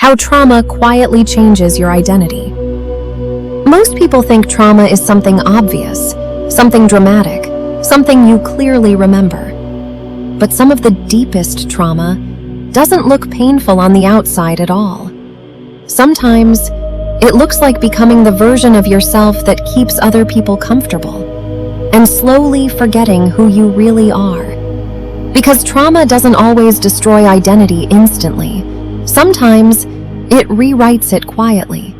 How trauma quietly changes your identity. Most people think trauma is something obvious, something dramatic, something you clearly remember. But some of the deepest trauma doesn't look painful on the outside at all. Sometimes, it looks like becoming the version of yourself that keeps other people comfortable, and slowly forgetting who you really are. Because trauma doesn't always destroy identity instantly. Sometimes, it rewrites it quietly,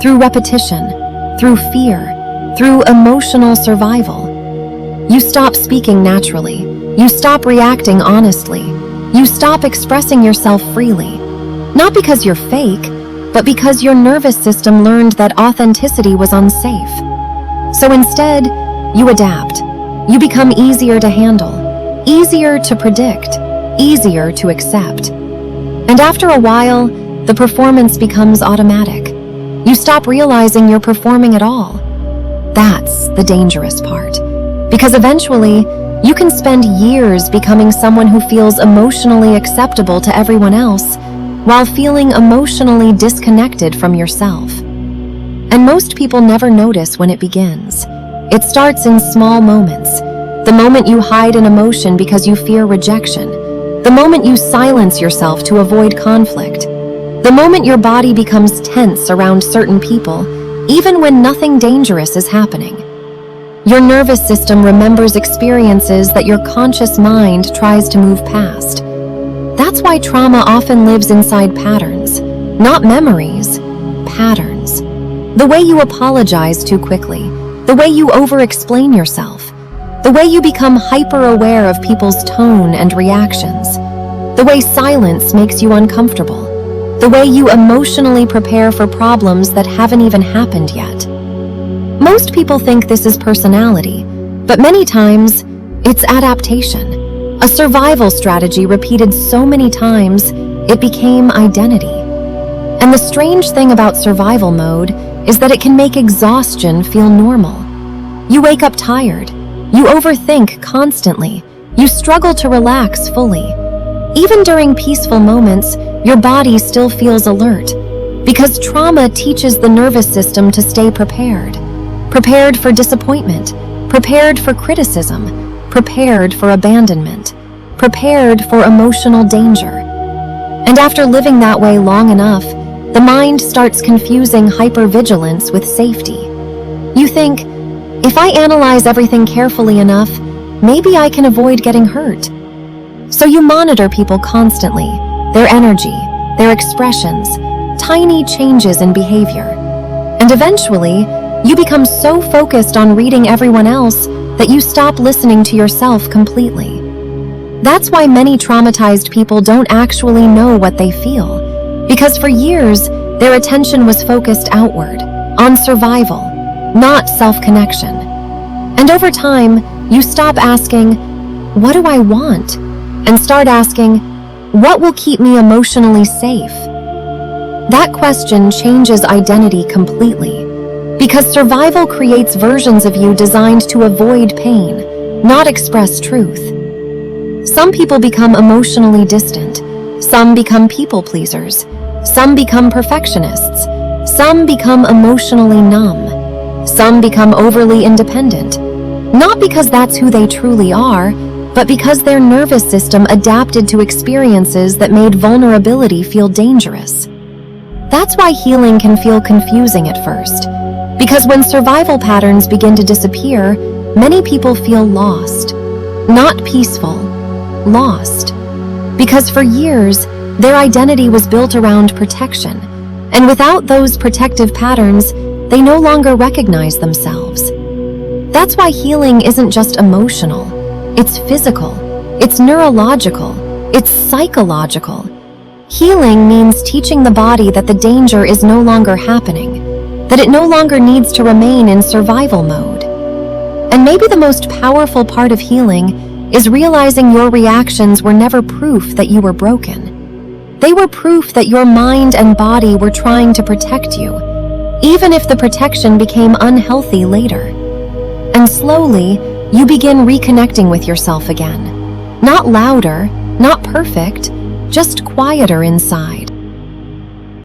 through repetition, through fear, through emotional survival. You stop speaking naturally. You stop reacting honestly. You stop expressing yourself freely. Not because you're fake, but because your nervous system learned that authenticity was unsafe. So instead, you adapt. You become easier to handle, easier to predict, easier to accept. And after a while, the performance becomes automatic. You stop realizing you're performing at all. That's the dangerous part. Because eventually, you can spend years becoming someone who feels emotionally acceptable to everyone else, while feeling emotionally disconnected from yourself. And most people never notice when it begins. It starts in small moments. The moment you hide an emotion because you fear rejection. The moment you silence yourself to avoid conflict. The moment your body becomes tense around certain people, even when nothing dangerous is happening. Your nervous system remembers experiences that your conscious mind tries to move past. That's why trauma often lives inside patterns, not memories, patterns. The way you apologize too quickly, the way you over-explain yourself, the way you become hyper-aware of people's tone and reactions, the way silence makes you uncomfortable, the way you emotionally prepare for problems that haven't even happened yet. Most people think this is personality, but many times, it's adaptation. A survival strategy repeated so many times, it became identity. And the strange thing about survival mode is that it can make exhaustion feel normal. You wake up tired. You overthink constantly. You struggle to relax fully. Even during peaceful moments, your body still feels alert, because trauma teaches the nervous system to stay prepared. Prepared for disappointment, prepared for criticism, prepared for abandonment, prepared for emotional danger. And after living that way long enough, the mind starts confusing hypervigilance with safety. You think, if I analyze everything carefully enough, maybe I can avoid getting hurt. So you monitor people constantly, their energy, their expressions, tiny changes in behavior. And eventually, you become so focused on reading everyone else that you stop listening to yourself completely. That's why many traumatized people don't actually know what they feel, because for years, their attention was focused outward, on survival, not self-connection. And over time, you stop asking, what do I want? And start asking, what will keep me emotionally safe? That question changes identity completely. Because survival creates versions of you designed to avoid pain, not express truth. Some people become emotionally distant. Some become people pleasers. Some become perfectionists. Some become emotionally numb. Some become overly independent. Not because that's who they truly are, but because their nervous system adapted to experiences that made vulnerability feel dangerous. That's why healing can feel confusing at first. Because when survival patterns begin to disappear, many people feel lost. Not peaceful, lost. Because for years, their identity was built around protection, and without those protective patterns, they no longer recognize themselves. That's why healing isn't just emotional. It's physical, it's neurological, it's psychological. Healing means teaching the body that the danger is no longer happening, that it no longer needs to remain in survival mode. And maybe the most powerful part of healing is realizing your reactions were never proof that you were broken. They were proof that your mind and body were trying to protect you, even if the protection became unhealthy later. And slowly, you begin reconnecting with yourself again. Not louder, not perfect, just quieter inside.